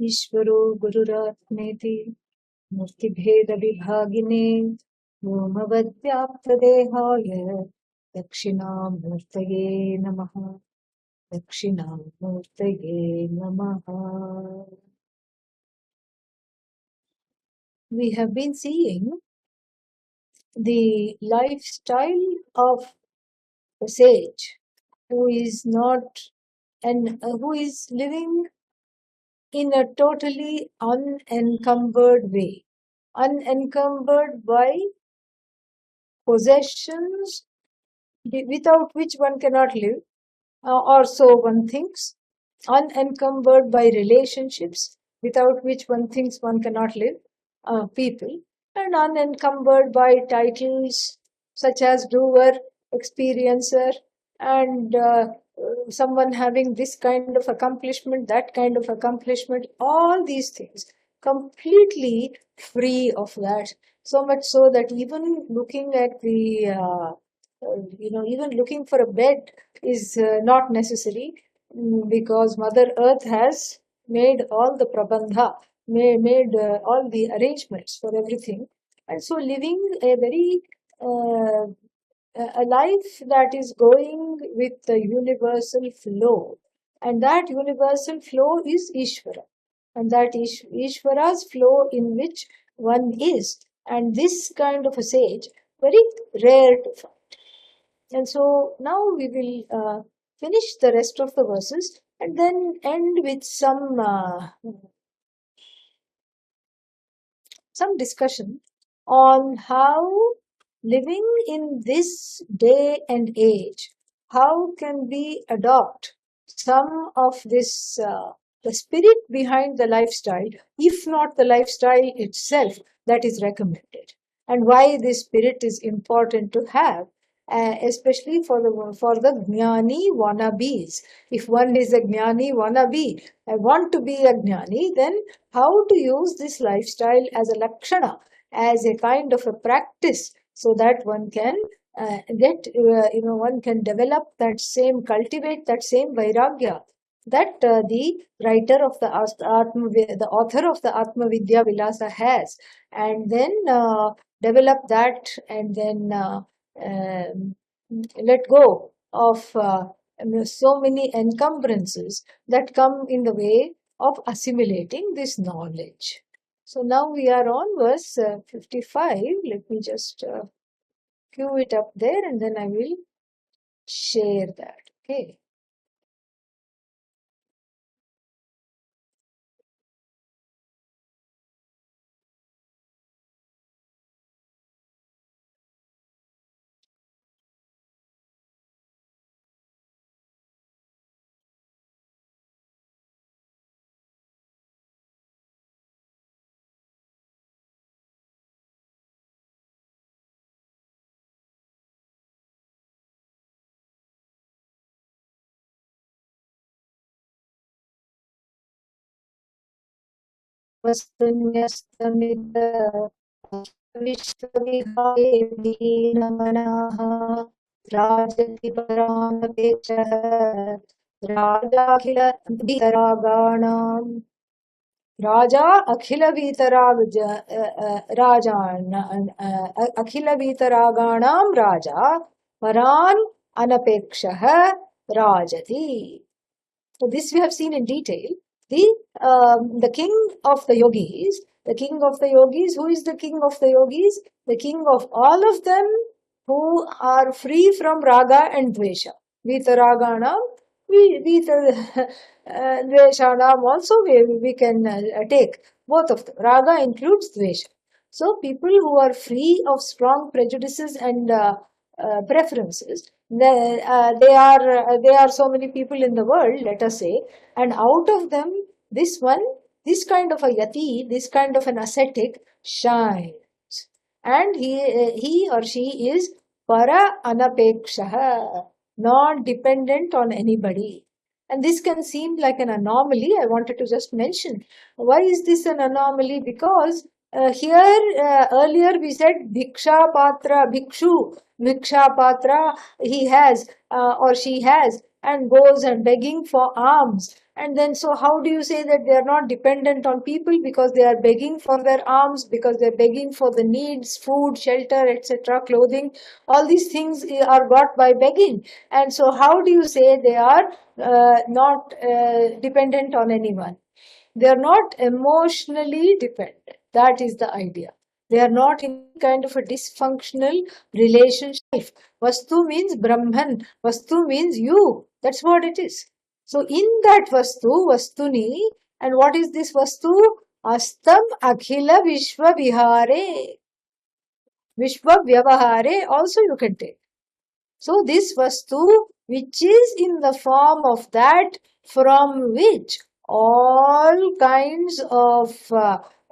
ईश्वरो गुरुरात्मेति मूर्तिभेदविभागिने व्योमवद्व्याप्तदेहाय दक्षिणामूर्तये नमः. दक्षिणामूर्तये नमः. We have been seeing the lifestyle of a sage who is not who is living in a totally unencumbered way, unencumbered by possessions without which one cannot live, or so one thinks, unencumbered by relationships without which one thinks one cannot live, people, and unencumbered by titles such as doer, experiencer, and someone having this kind of accomplishment, that kind of accomplishment, all these things completely free of that. So much so that even looking at the even looking for a bed is not necessary, because Mother Earth has made all the prabandha, made all the arrangements for everything. And so living a very a life that is going with the universal flow, and that universal flow is Ishvara, and that is Ishvara's flow in which one is, and this kind of a sage very rare to find. And so now we will finish the rest of the verses and then end with some discussion on how living in this day and age, how can we adopt some of this, the spirit behind the lifestyle, if not the lifestyle itself that is recommended, and why this spirit is important to have, especially for the jnani wannabes. If one is a jnani wannabe, I want to be a jnani, then how to use this lifestyle as a lakshana, as a kind of a practice, so that one can one can develop that same, cultivate that same vairagya that the writer of the author of the Atmavidyavilasa has, and then develop that, and then let go of so many encumbrances that come in the way of assimilating this knowledge. So now we are on verse 55. Let me just cue it up there, and then I will share that. Okay. वस्तुन्यस्तमिद विश्वविहाय दीनमनः राजति परामपेक्षः Raja Akhil वीतरागाणां Raja परान् अनपेक्षः राजति. So this we have seen in detail. The king of the yogis, who is the king of the yogis? The king of all of them who are free from raga and dvesha. Vitaraganam, dveshanam also we can take both of them. Raga includes dvesha. So people who are free of strong prejudices and preferences, there are so many people in the world, let us say, and out of them this kind of a yati, this kind of an ascetic shines, and he or she is para anapekshaha, not dependent on anybody. And this can seem like an anomaly. I wanted to just mention, why is this an anomaly? Because here earlier we said bhiksha patra, bhikshu, bhiksha patra, he has or she has, and goes and begging for alms, And then, so how do you say that they are not dependent on people? Because they are begging for their alms, because they're begging for the needs, food, shelter, etc., clothing. All these things are got by begging. And so how do you say they are not dependent on anyone? They are not emotionally dependent. That is the idea. They are not in kind of a dysfunctional relationship. Vastu means Brahman. Vastu means you. That's what it is. So in that Vastu, Vastuni, and what is this Vastu? Astam Akhila Vishwa Vihare. Vishwa Vyavahare also you can take. So this Vastu, which is in the form of that from which all kinds of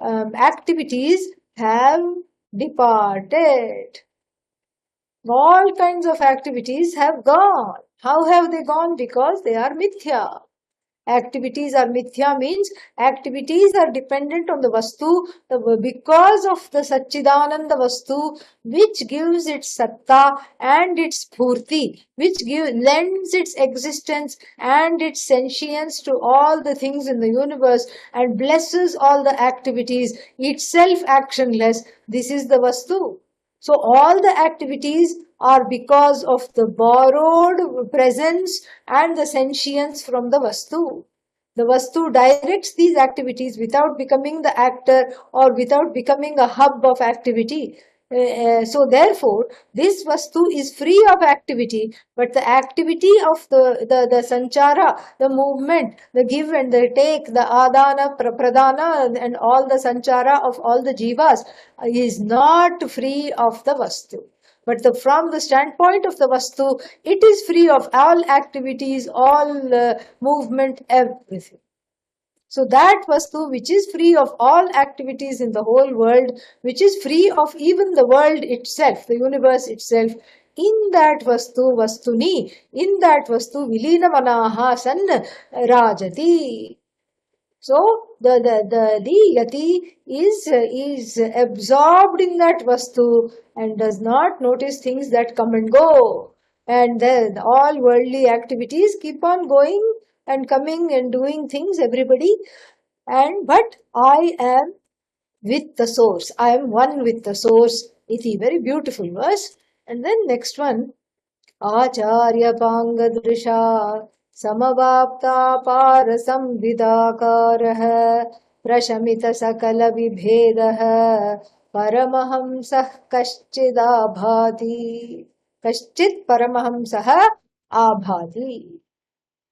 activities have departed. All kinds of activities have gone. How have they gone? Because they are mithya. Activities are mithya means activities are dependent on the Vastu because of the Satchidananda Vastu, which gives its satta and its purti, which lends its existence and its sentience to all the things in the universe and blesses all the activities, itself actionless. This is the Vastu. So all the activities are because of the borrowed presence and the sentience from the Vastu. The Vastu directs these activities without becoming the actor or without becoming a hub of activity. So therefore, this Vastu is free of activity, but the activity of the sanchara, the movement, the give and the take, the adana, pradana, and all the sanchara of all the jivas is not free of the Vastu. But from the standpoint of the Vastu, it is free of all activities, all movement, everything. So that Vastu which is free of all activities in the whole world, which is free of even the world itself, the universe itself, in that Vastu, Vastuni, in that Vastu, Vilina Manaha San Rajati. So the yati is absorbed in that Vastu and does not notice things that come and go. And then all worldly activities keep on going and coming and doing things, everybody. But I am with the source. I am one with the source. Iti, very beautiful verse. And then next one, Acharya Pangadrisha समवाप्तापार संविदाकारः प्रशमित सकल विभेदः परमहंसः कश्चिदाभाति कश्चित् परमहंसः आभाति.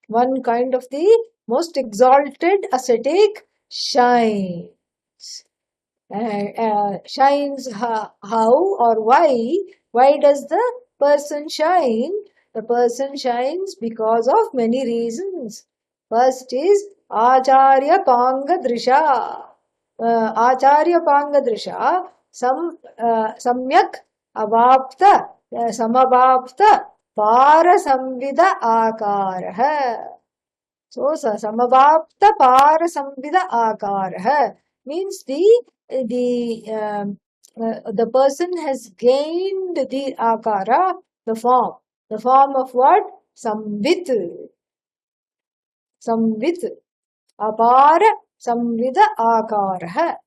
One kind of the most exalted ascetic shines. Shines how or why? Why does the person shine? The person shines because of many reasons. First is Acharya Pangadrisha. Acharya Pangadrisha Samyak Avapta Samavapta Parasamvida Akarah. So Samavapta Parasamvida Akarah means the person has gained the akara, the form. The form of what? Samvit. Samvit. Apara samvida akarah.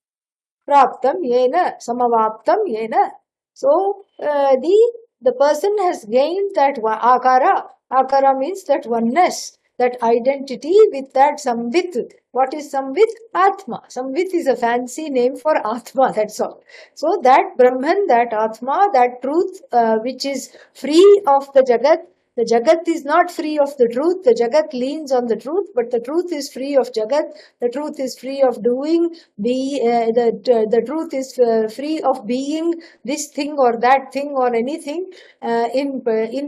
Praptam yena. Samavaptam yena. So, the person has gained that akara. Akara means that oneness, that identity with that samvit. What is samvit? Atma. Samvit is a fancy name for Atma, that's all. So that Brahman, that Atma, that truth which is free of the Jagat. The Jagat is not free of the truth. The Jagat leans on the truth, but the truth is free of Jagat. The truth is free of doing. The truth is free of being this thing or that thing or anything in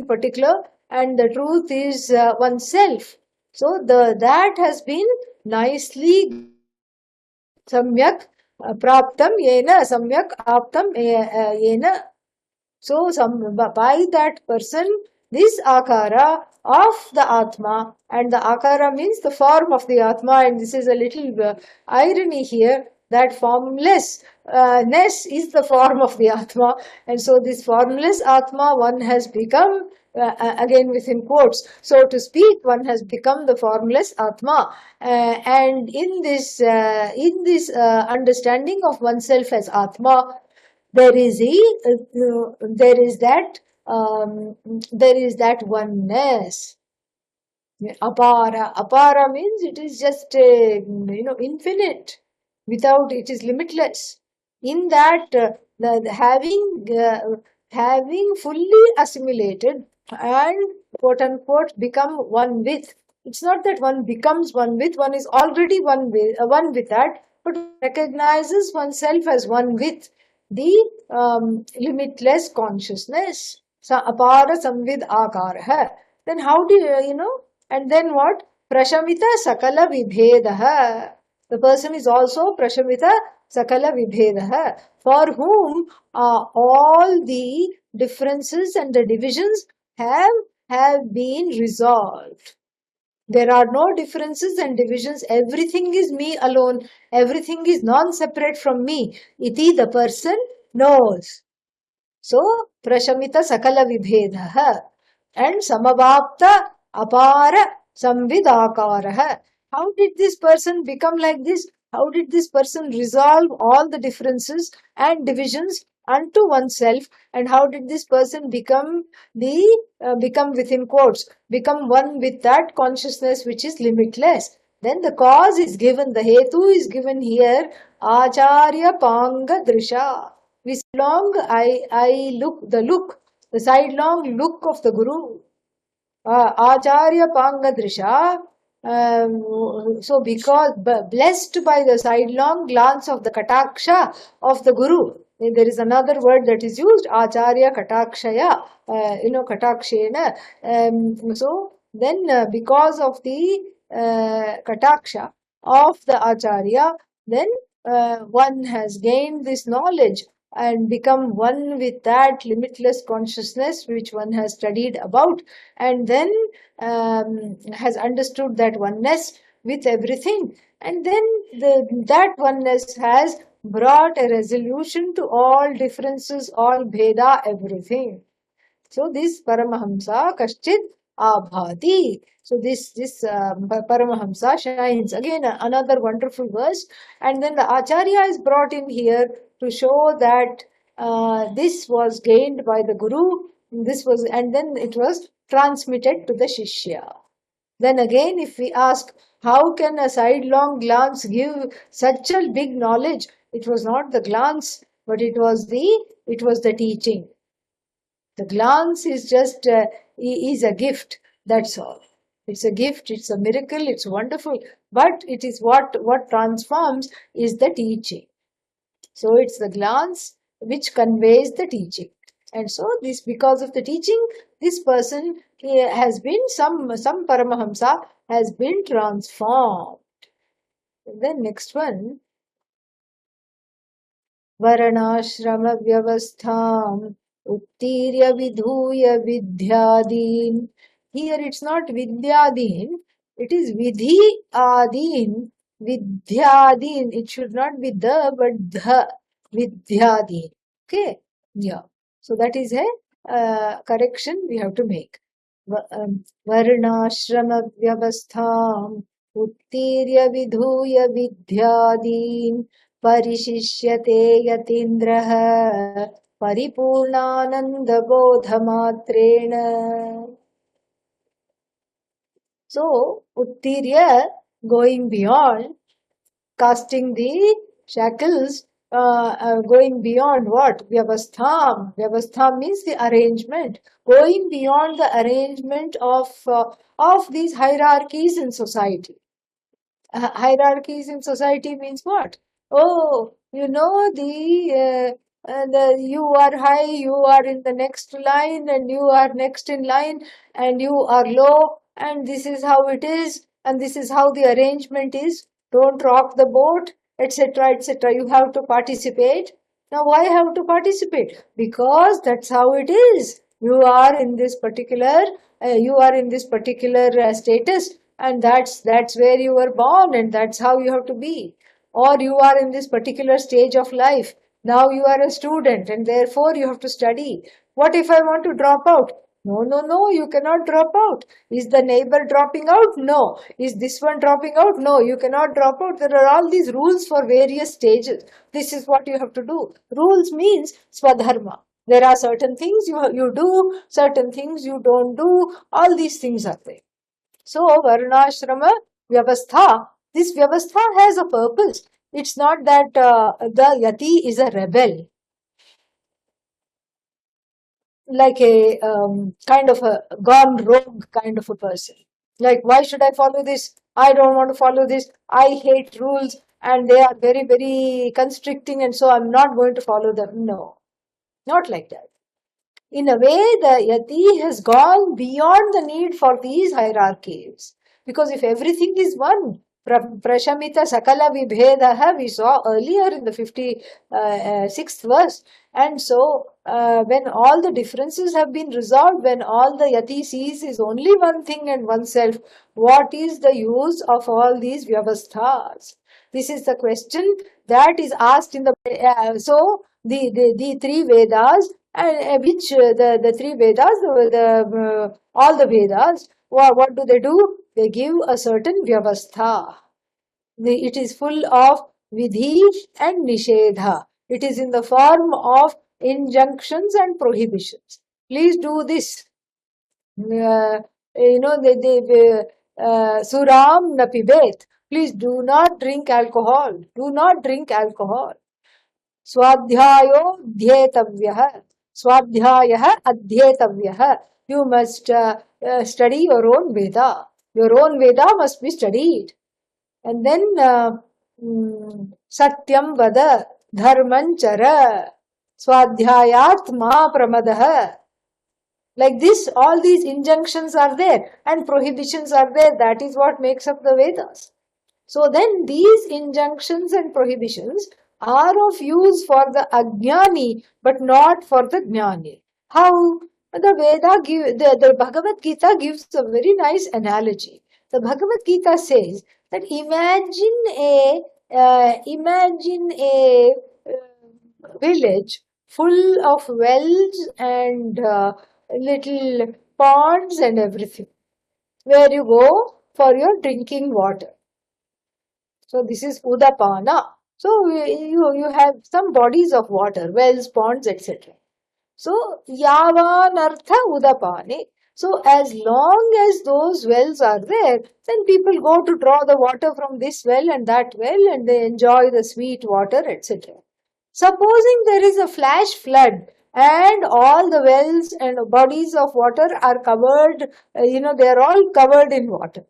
particular. And the truth is oneself. So that has been nicely samyak praptam yena, samyak aptam yena. So by that person, this akara of the Atma, and the akara means the form of the Atma, and this is a little irony here, that formlessness is the form of the Atma, and so this formless Atma, one has become again within quotes. So to speak, one has become the formless Atma. And in this understanding of oneself as Atma, there is that oneness. Apara means it is just infinite. Without it is limitless. In that having fully assimilated and quote unquote become one with. It's not that one becomes one with. One is already one with that, but recognizes oneself as one with the limitless consciousness. So apara samvid akara. Then how do and then what? Prashamita sakala vibhedaha. The person is also prashamita sakala vibhedaha, for whom all the differences and the divisions have been resolved. There are no differences and divisions. Everything is me alone. Everything is non-separate from me. Iti, the person knows. So, prashamita sakala vibhedaha and samavapta apara samvidakaraha. How did this person become like this? How did this person resolve all the differences and divisions unto oneself? And how did this person become within quotes, become one with that consciousness which is limitless? Then the cause is given, the hetu is given here, acharya panga drisha. We the sidelong look of the Guru. Acharya Pangadrisha. So because blessed by the sidelong glance of the Kataksha of the Guru. There is another word that is used, Acharya Katakshaya, Katakshena. So then because of the Kataksha of the Acharya, then one has gained this knowledge and become one with that limitless consciousness which one has studied about, and then has understood that oneness with everything, and then that oneness has brought a resolution to all differences, all bheda, everything. So this Paramahamsa Kaschit Abhati. So this Paramahamsa shines. Again, another wonderful verse. And then the Acharya is brought in here to show that this was gained by the Guru. And then it was transmitted to the Shishya. Then again, if we ask, how can a sidelong glance give such a big knowledge? It was not the glance, but it was the teaching. The glance is just is a gift. That's all. It's a gift. It's a miracle. It's wonderful. But it is what transforms is the teaching. So it's the glance which conveys the teaching. And so this, because of the teaching, this person has been some Paramahamsa has been transformed. And then next one, Varanashrama Vyavastham Uttirya Vidhuya Vidyadin. Here it's not Vidyadin, it is Vidhi Adin, Vidyadin. It should not be the, but the Vidyadin. Okay? Yeah. So that is a correction we have to make. Varnashrama Vyavastham Uttirya Vidhuya Vidyadin Parishishyate Yatindraha Paripurnananda Bodhamatrena. So, Uttirya, going beyond, casting the shackles, going beyond what? Vyavastham. Vyavastham means the arrangement. Going beyond the arrangement of these hierarchies in society. Hierarchies in society means what? Oh, you are high, you are in the next line, and you are next in line, and you are low, and this is how it is, and this is how the arrangement is. Don't rock the boat, etc., etc. You have to participate. Now, why have to participate? Because that's how it is. You are in this particular status, and that's where you were born, and that's how you have to be. Or you are in this particular stage of life. Now you are a student, and therefore you have to study. What if I want to drop out? No, you cannot drop out. Is the neighbor dropping out? No. Is this one dropping out? No, you cannot drop out. There are all these rules for various stages. This is what you have to do. Rules means swadharma. There are certain things you do, certain things you don't do. All these things are there. So, varnashrama vyavastha, this vyavastha has a purpose. It's not that the yati is a rebel, like a kind of a gone rogue kind of a person. Like, why should I follow this? I don't want to follow this. I hate rules and they are very, very constricting, and so I'm not going to follow them. No, not like that. In a way, the yati has gone beyond the need for these hierarchies. Because if everything is one, prashamita sakala vibhedaha, we saw earlier in the 56th verse. And so, when all the differences have been resolved, when all the yati sees is only one thing and oneself, what is the use of all these vyavasthas? This is the question that is asked in the... so, the three Vedas, and which the three Vedas, all the Vedas, what do? They give a certain vyavastha. It is full of vidhi and nishedha. It is in the form of injunctions and prohibitions. Please do this. Suram na pibet. Please do not drink alcohol. Do not drink alcohol. Swadhyayo dhyetavyah. Swadhyayah adhyetavyah. You must study your own Veda. Your own Veda must be studied. And then Satyam vada dharmanchara swadhyayat ma pramadah. Like this, all these injunctions are there and prohibitions are there. That is what makes up the Vedas. So then these injunctions and prohibitions are of use for the ajnani, but not for the jnani. How? The the Bhagavad Gita gives a very nice analogy. The Bhagavad Gita says that imagine a village full of wells and little ponds and everything, where you go for your drinking water. So this is udapana. So you have some bodies of water, wells, ponds, etc. So yavanartha udapane. So as long as those wells are there, then people go to draw the water from this well and that well, and they enjoy the sweet water, etc. Supposing there is a flash flood and all the wells and bodies of water are covered, they are all covered in water.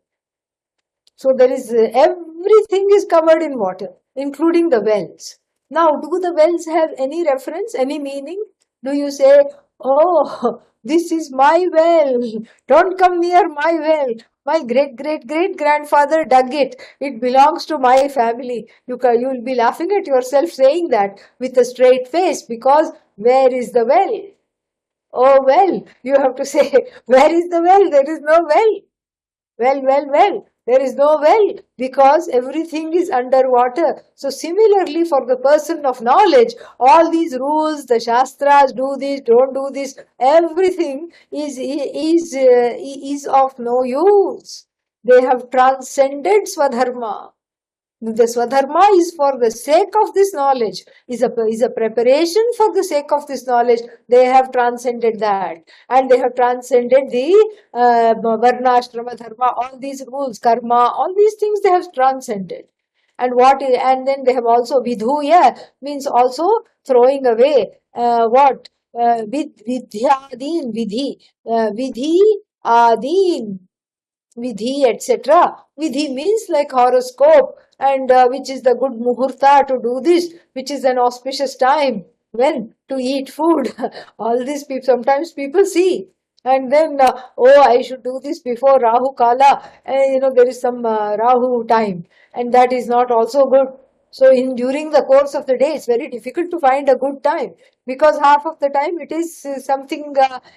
So there is everything is covered in water, including the wells. Now, do the wells have any reference, any meaning? Do you say, oh, this is my well, don't come near my well, my great-great-great-grandfather dug it, it belongs to my family. You will be laughing at yourself saying that with a straight face, because where is the well? Oh, well, you have to say, where is the well? There is no well. Well. There is no well, because everything is underwater. So similarly, for the person of knowledge, all these rules, the Shastras, do this, don't do this, everything is of no use. They have transcended Swadharma. The Swadharma is for the sake of this knowledge, is a preparation for the sake of this knowledge. They have transcended that. And they have transcended the Varna, Ashrama, Dharma, all these rules, karma, all these things they have transcended. And then they have also vidhuya, means also throwing away vidhyadin, vidhi adin, vidhi, etc. Vidhi means like horoscope, and which is the good muhurta to do this, which is an auspicious time when to eat food. All these people, sometimes people see, and then I should do this before Rahu Kala, there is some Rahu time, and that is not also good. So during the course of the day, it's very difficult to find a good time, because half of the time it is something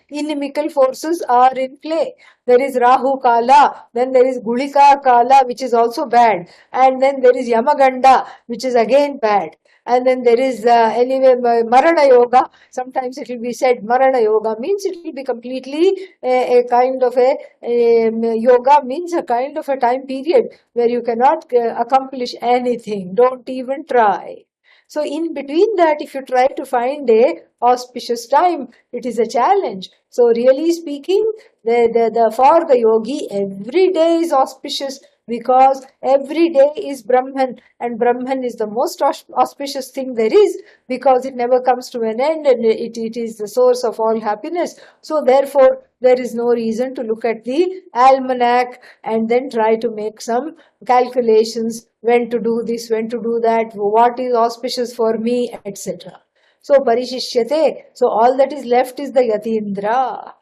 inimical forces are in play. There is Rahu Kala, then there is Gulika Kala, which is also bad, and then there is Yamaganda, which is again bad. And then there is anyway Marana Yoga. Sometimes it will be said Marana Yoga means it will be completely a kind of a yoga means a kind of a time period where you cannot accomplish anything. Don't even try. So in between that, if you try to find a auspicious time, it is a challenge. So really speaking, for the yogi, every day is auspicious because every day is Brahman, and Brahman is the most auspicious thing there is because it never comes to an end, and it is the source of all happiness. So therefore, there is no reason to look at the almanac and then try to make some calculations when to do this, when to do that, what is auspicious for me, etc. So parishishyate. So all that is left is the yatindra.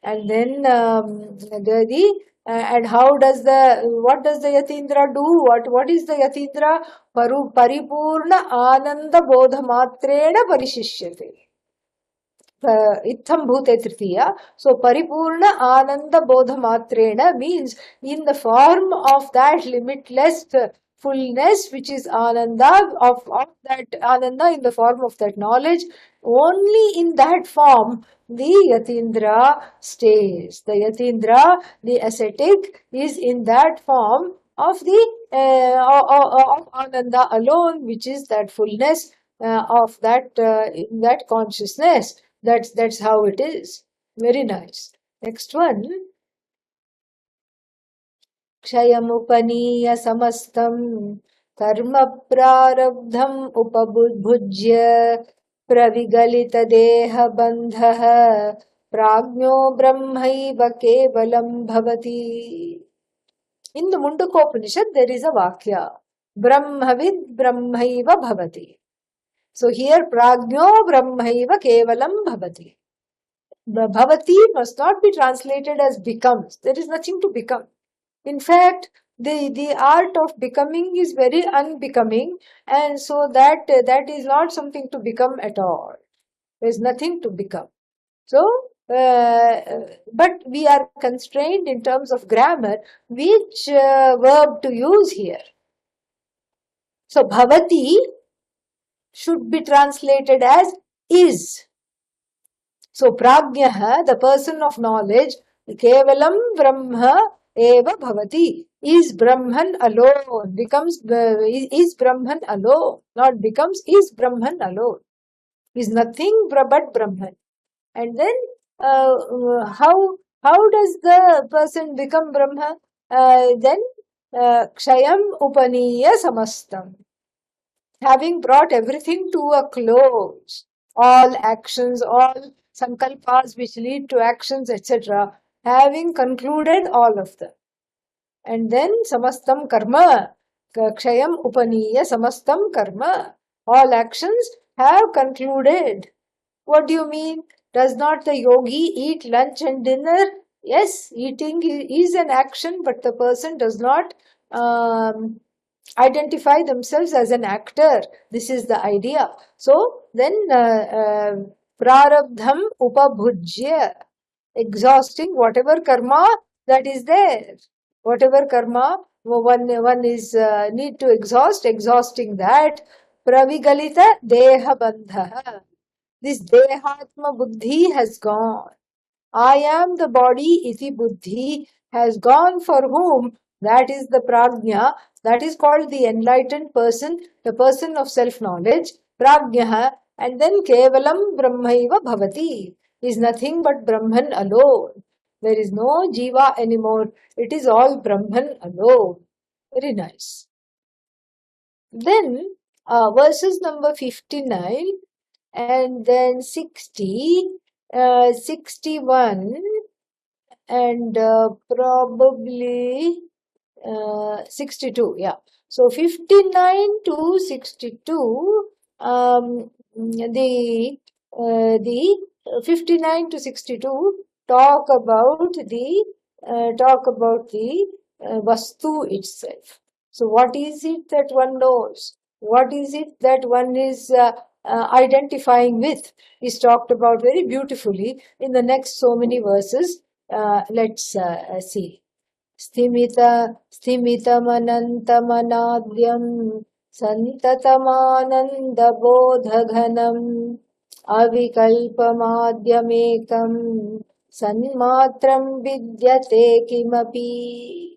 And then and what does the yatindra do? What is the yatindra? Paripurna ananda bodha matrena parishishyate. Itham bhute tritiya. So paripurna ananda bodha matrena means in the form of that limitless fullness, which is ananda, of that ananda in the form of that knowledge. Only in that form the yatindra stays. The yatindra, the ascetic, is in that form of the of ananda alone, which is that fullness of that in that consciousness. That's how it is. Very nice. Next one. क्षयमुपनीय समस्तं कर्म प्रारब्धम् उपभुज्य प्रविगलित देह बन्धः प्राज्ञो ब्रह्मैव केवलं भवति. In the Mundakopanishad there is a vakya, Brahmavid Brahmaiva bhavati. So here prajno brahmaiva kevalam bhavati. Bhavati must not be translated as becomes. There is nothing to become. In fact, the art of becoming is very unbecoming, and so that is not something to become at all. There is nothing to become. So, but we are constrained in terms of grammar, which verb to use here. So, bhavati should be translated as is. So, prajnaha, the person of knowledge, kevalam brahma eva bhavati, is Brahman alone, is Brahman alone, not becomes, is Brahman alone, is nothing but Brahman. And then, how does the person become Brahma? Then, kshayam upaniya samastam. Having brought everything to a close, all actions, all sankalpas which lead to actions, etc., having concluded all of them. And then samastam karma, kshayam upaniya samastam karma. All actions have concluded. What do you mean? Does not the yogi eat lunch and dinner? Yes, eating is an action, but the person does not identify themselves as an actor. This is the idea. So then prarabdham upabhujya, exhausting whatever karma that is there. Whatever karma one is need to exhausting that. Pravigalita deha bandha. This dehatma buddhi has gone. I am the body, iti buddhi, has gone for whom? That is the prajna. That is called the enlightened person, the person of self-knowledge, prajnaha, and then kevalam brahmaiva bhavati, is nothing but Brahman alone. There is no jiva anymore. It is all Brahman alone. Very nice. Then verses number 59 and then 60, 61 and probably 62. Yeah. So 59 to 62, the 59 to 62 talk about the vastu itself. So what is it that one knows? What is it that one is identifying with is talked about very beautifully in the next so many verses. Let's see. Sthimitamanantamanadyam Santatamanandabodhaganam avikalpamadhyamekam sanmatram vidyate kimapi.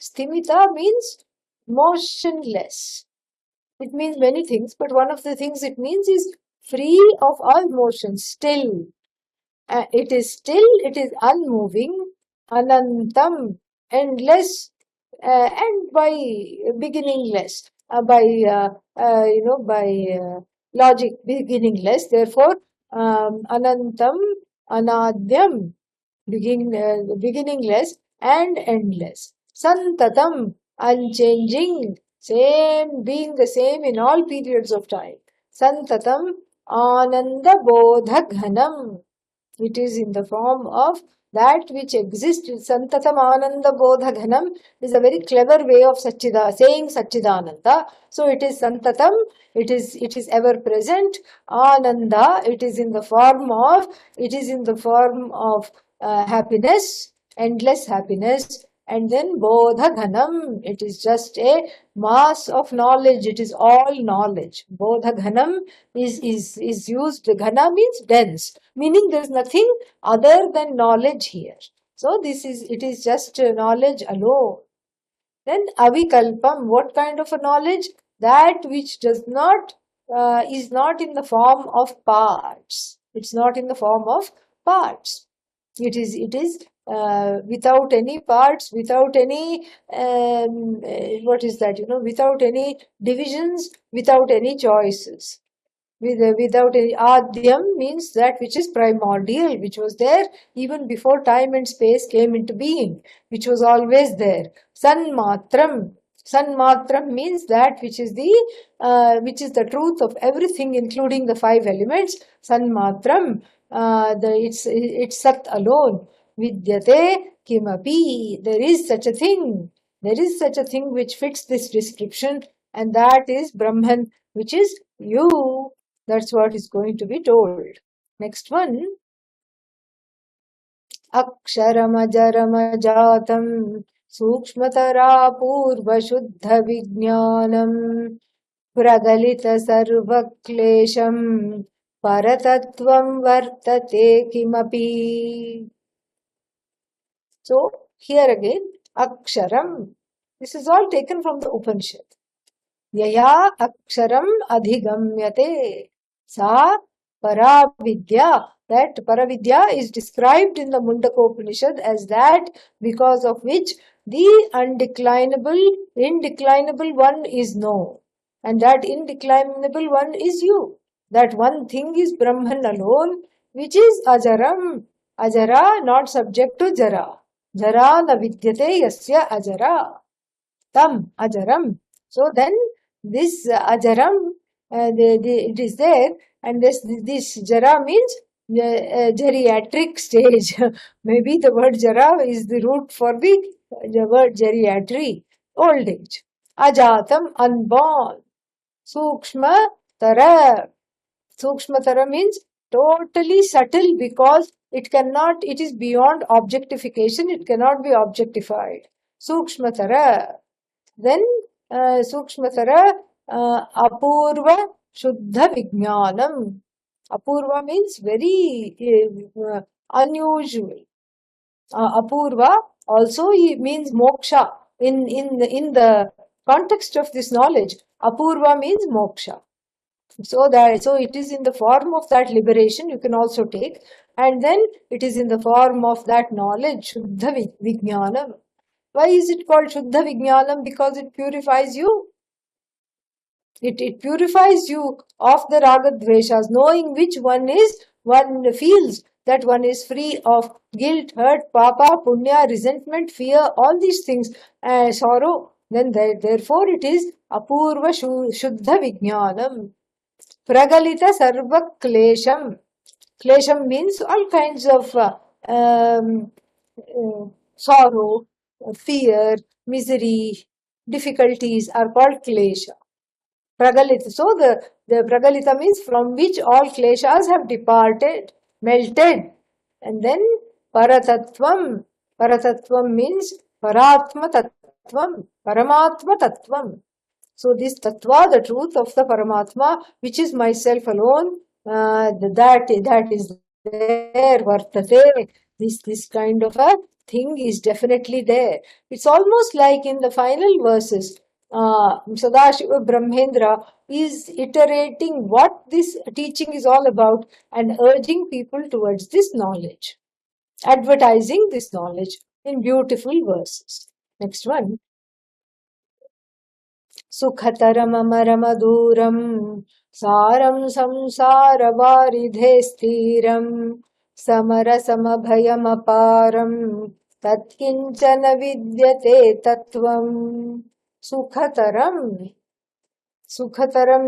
Sthimita means motionless. It means many things, but one of the things it means is free of all motion, still. It is still, it is unmoving, anantam, endless, and by beginningless, by logic, beginningless. Therefore, anantam, anadyam, beginningless and endless. Santatam, unchanging, same, being the same in all periods of time. Santatam, ananda bodha ghanam. It is in the form of that which exists. Santatam Ananda Bodha Ghanam is a very clever way of saying Satchidananda. So it is Santatam, it is ever present. Ananda, it is in the form of happiness, endless happiness. And then Bodha Ghanam, it is just a mass of knowledge, it is all knowledge. Bodha Ghanam is used, Ghana means dense, meaning there is nothing other than knowledge here. So it is just knowledge alone. Then avikalpam, what kind of a knowledge? That which does not, is not in the form of parts. It's not in the form of parts. It is without any parts, without any, what is that, without any divisions, without any choices. Without any. Adyam means that which is primordial, which was there even before time and space came into being, which was always there. Sanmatram. Sanmatram means that which is the truth of everything, including the five elements. Sanmatram. It's Sat alone. Vidyate kimapi. There is such a thing. There is such a thing which fits this description, and that is Brahman, which is you. That's what is going to be told. Next one. Aksharamajarajatam Sukshmatara Purva Shuddha Vijnanam Pragalita Sarva Klesham Paratatvam Vartate Kimapi. So, here again, Aksharam. This is all taken from the Upanishad. Yaya Aksharam Adhigamyate. Sa Paravidya. That Paravidya is described in the Mundaka Upanishad as that because of which the indeclinable one is known. And that indeclinable one is you. That one thing is Brahman alone, which is Ajaram. Ajara, not subject to Jara. Jara na vidyate yasya Ajara. Tam Ajaram. So then this Ajaram, it is there, and this Jara means geriatric stage. Maybe the word Jara is the root for the word geriatry, old age. Ajatam, unborn. Sukshma Tara. Sukshma Tara means totally subtle, because it is beyond objectification, it cannot be objectified. Sukshma Tara. Then Sukshmatara Apurva Shuddha Vijnanam. Apurva means very unusual. Apurva also means moksha. In the context of this knowledge, Apurva means moksha. So it is in the form of that liberation you can also take, and then it is in the form of that knowledge, Shuddha Vijnanam. Why is it called Shuddha Vijnanam? Because it purifies you. It purifies you of the raga dveshas, knowing which one feels that one is free of guilt, hurt, papa, punya, resentment, fear, all these things, sorrow. Then therefore it is Apurva Shuddha Vijnanam. Pragalita Sarva Klesham. Klesham means all kinds of sorrow, fear, misery, difficulties are called klesha. Pragalita. So the pragalita means from which all kleshas have departed, melted. And then paratatvam. Paratatvam means paratma tattvam, paramatma tattvam. So this tattva, the truth of the Paramatma, which is myself alone, that is there, vartate. This kind of a thing is definitely there. It's almost like in the final verses, Sadashiva Brahmendra is iterating what this teaching is all about and urging people towards this knowledge, advertising this knowledge in beautiful verses. Next one. सुखतरममरमधूरं सारं संसारवारिधे स्थिरं समरसमभयमपारं तत्किञ्चन विद्यते तत्त्वं. Sukataram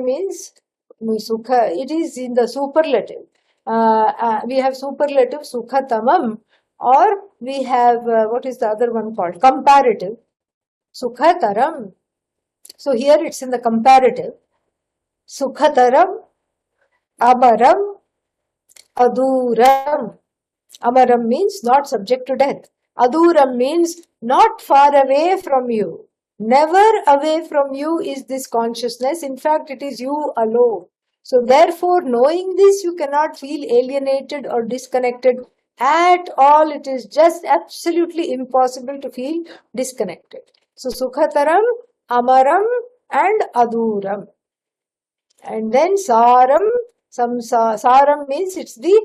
means sukha. It is in the superlative. We have superlative sukhatamam, or we have what is the other one called? Comparative. Sukataram. So here it's in the comparative. Sukataram, amaram, aduram. Amaram means not subject to death. Aduram means not far away from you. Never away from you is this consciousness. In fact, it is you alone. So therefore, knowing this, you cannot feel alienated or disconnected at all. It is just absolutely impossible to feel disconnected. So Sukhataram, Amaram and Aduram. And then Saram, Saram means it's the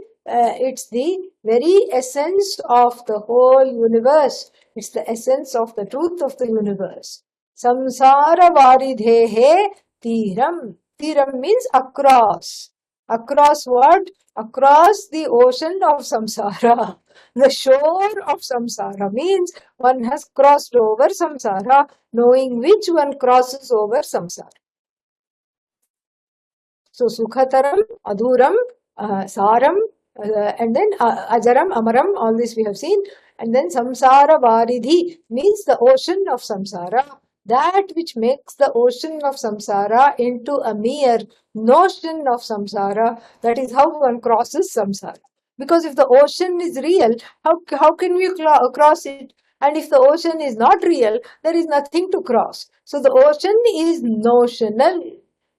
very essence of the whole universe. It's the essence of the truth of the universe. Samsara varidhehe tiram. Tiram means across. Across what? Across the ocean of samsara. The shore of samsara means one has crossed over samsara, knowing which one crosses over samsara. So Sukhataram, Adhuram, Saram, and then Ajaram, Amaram, all this we have seen. And then Samsara Varidhi means the ocean of samsara. That which makes the ocean of samsara into a mere notion of samsara. That is how one crosses samsara. Because if the ocean is real, how can we cross it? And if the ocean is not real, there is nothing to cross. So the ocean is notional.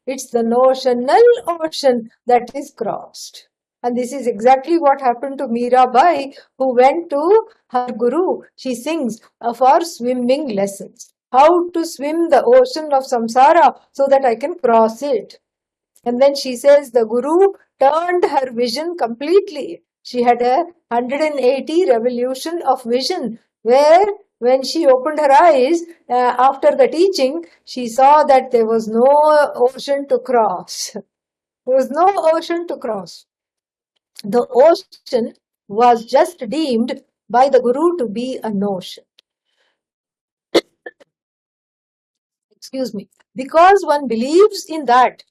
It's the notional ocean that is crossed. And this is exactly what happened to Mirabai, who went to her guru. She sings for swimming lessons. How to swim the ocean of samsara so that I can cross it. And then she says the guru turned her vision completely. She had a 180 revolution of vision, where when she opened her eyes after the teaching, she saw that there was no ocean to cross. There was no ocean to cross. The ocean was just deemed by the guru to be a notion. Excuse me. Because one believes in that,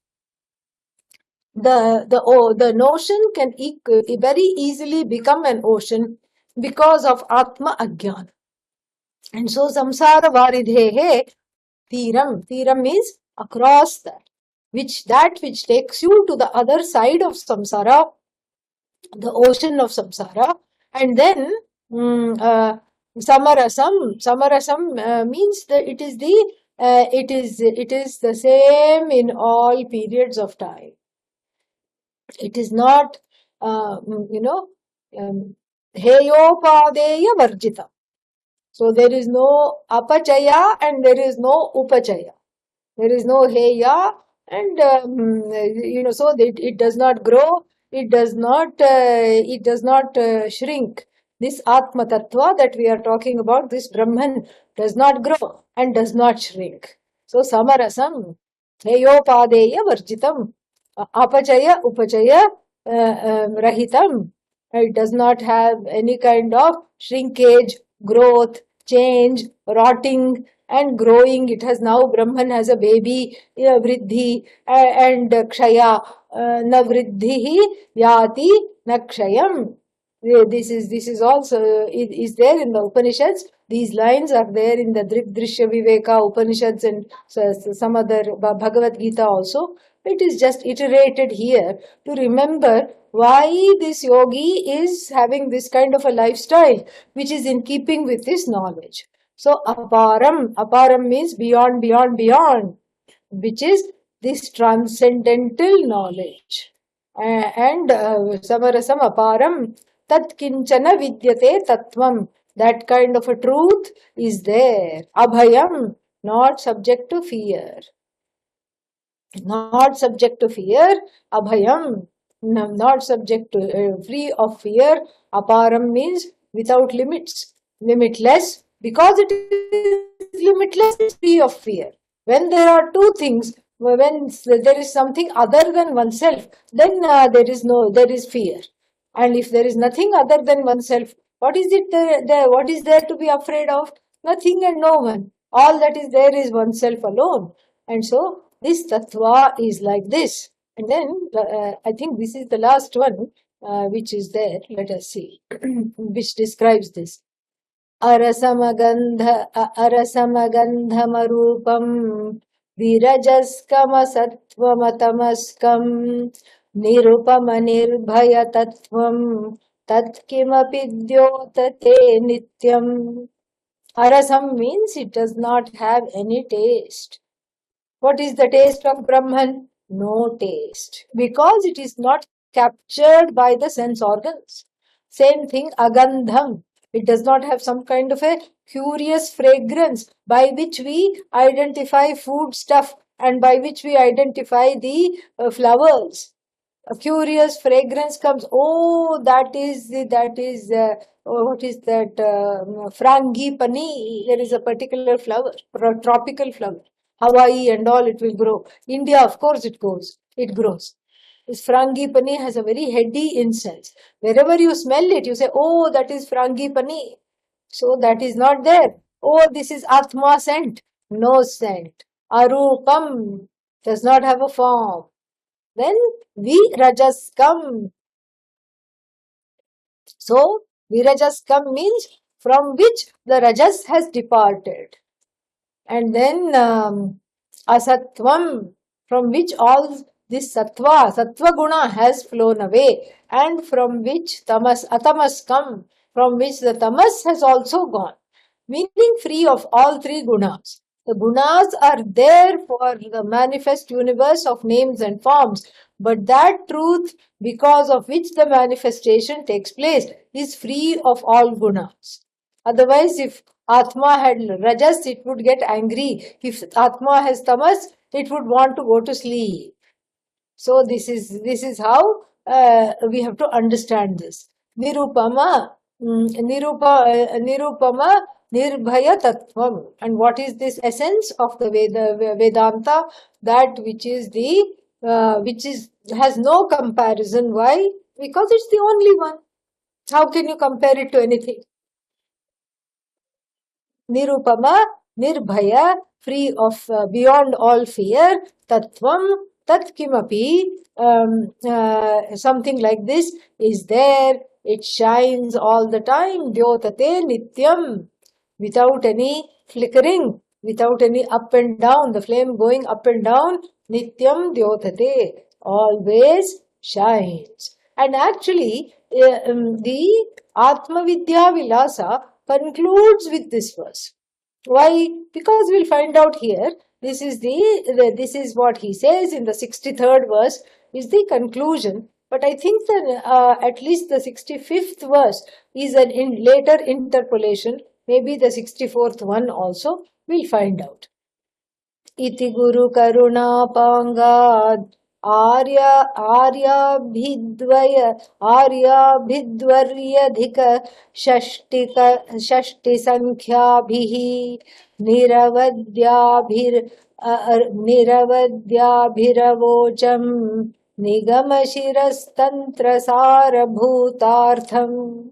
the notion can very easily become an ocean because of Atma Ajnana. And so samsara varidhehe tiram. Tiram means across that which takes you to the other side of samsara, the ocean of samsara. And then samarasam means that it is the same in all periods of time. It is not heyopadeya varjita. So there is no apachaya and there is no upachaya. There is no heya and so it does not grow. It does not shrink. This Atma Tattva that we are talking about, this Brahman, does not grow and does not shrink. So samarasam, heyopadeya varjitam, apachaya upachaya rahitam. It does not have any kind of shrinkage, growth, change, rotting and growing. It has now, Brahman has a baby, vriddhi and kshaya. Na vriddhihi yati na kshayam. This is also, it is there in the Upanishads. These lines are there in the Drishya Viveka Upanishads and some other Bhagavad Gita also. It is just iterated here to remember why this yogi is having this kind of a lifestyle, which is in keeping with this knowledge. So aparam means beyond, beyond, beyond. which is this transcendental knowledge. And samarasam aparam tat kinchana vidyate tattvam. That kind of a truth is there. Abhayam, not subject to fear. Not subject to fear. Abhayam, not subject to, free of fear. Aparam means without limits, limitless. Because it is limitless, it's free of fear. When there are two things, when there is something other than oneself, then there is fear. And if there is nothing other than oneself, what is it there? What is there to be afraid of? Nothing and no one. All that is there is oneself alone. And so this tattva is like this. And then I think this is the last one which is there. Let us see, which describes this. Arasamagandhamarupam virajaskamasattvamatamastam nirupamanirbhayatatvam tatkimapi dyotate nityam. Arasam means it does not have any taste. What is the taste of Brahman? No taste. Because it is not captured by the sense organs. Same thing, agandham. It does not have some kind of a curious fragrance by which we identify food stuff and by which we identify the flowers. A curious fragrance comes. Oh, what is that? Frangipani. There is a particular flower, tropical flower. Hawaii and all, it will grow. India, of course, it grows. This frangipani has a very heady incense. Wherever you smell it, you say, oh, that is frangipani. So that is not there. Oh, this is Atma scent. No scent. Arupam does not have a form. Then Virajaskam. So Virajaskam means from which the Rajas has departed. And then Asatvam, from which all this Sattva guna has flown away, and from which Atamaskam, from which the Tamas has also gone, meaning free of all three gunas. The gunas are there for the manifest universe of names and forms, but that truth, because of which the manifestation takes place, is free of all gunas. Otherwise, if Atma had Rajas, it would get angry. If Atma has Tamas, it would want to go to sleep. So this is how we have to understand this. Nirupama Nirbhaya Tattvam. And what is this essence of the Vedanta? That which is has no comparison. Why? Because it's the only one. How can you compare it to anything? Nirupama, Nirbhaya, free of beyond all fear, Tattvam, Tatkimapi, something like this is there. It shines all the time. Dyotate Nityam, without any flickering, without any up and down, the flame going up and down. Nityam Dyotate, always shines. And actually, the Atmavidyavilasa concludes with this verse. Why? Because we'll find out here. This is what he says in the 63rd verse is the conclusion. But I think that at least the 65th verse is an later interpolation. Maybe the 64th one also. We'll find out. Iti Guru Karuna Pangad आर्याभिद्वर्यधिक षष्टि संख्याभिः निरवद्याभिरवोचम् निगमशिरस्तन्त्रसारभूतार्थम्.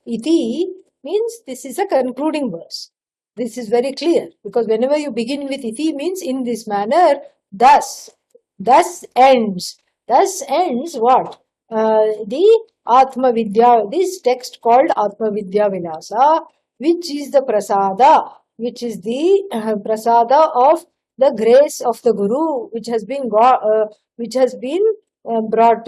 Iti means this is a concluding verse. This is very clear because whenever you begin with iti means in this manner, thus ends. Thus ends what? The Atmavidya, this text called Atmavidyavilasa, which is the prasada, which is the prasada of the grace of the Guru, which has been brought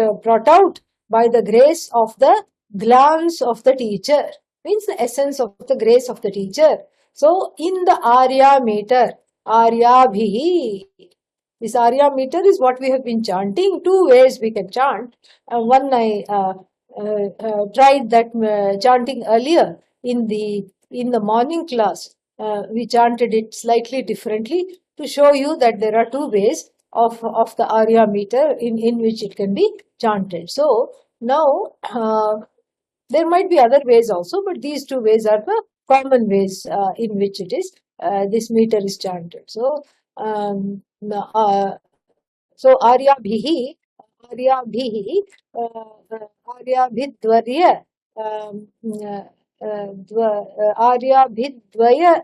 out by the grace of the glance of the teacher, means the essence of the grace of the teacher. So in the Arya meter, Aryabhihi, This Arya meter is what we have been chanting. Two ways we can chant. One I tried that chanting earlier in the morning class. We chanted it slightly differently to show you that there are two ways of the Arya meter in which it can be chanted. So now there might be other ways also, but these two ways are the common ways in which it is this meter is chanted. So Aryabhihi, Aryabhihi, Aryabhidvarya, Aryabhidvaya,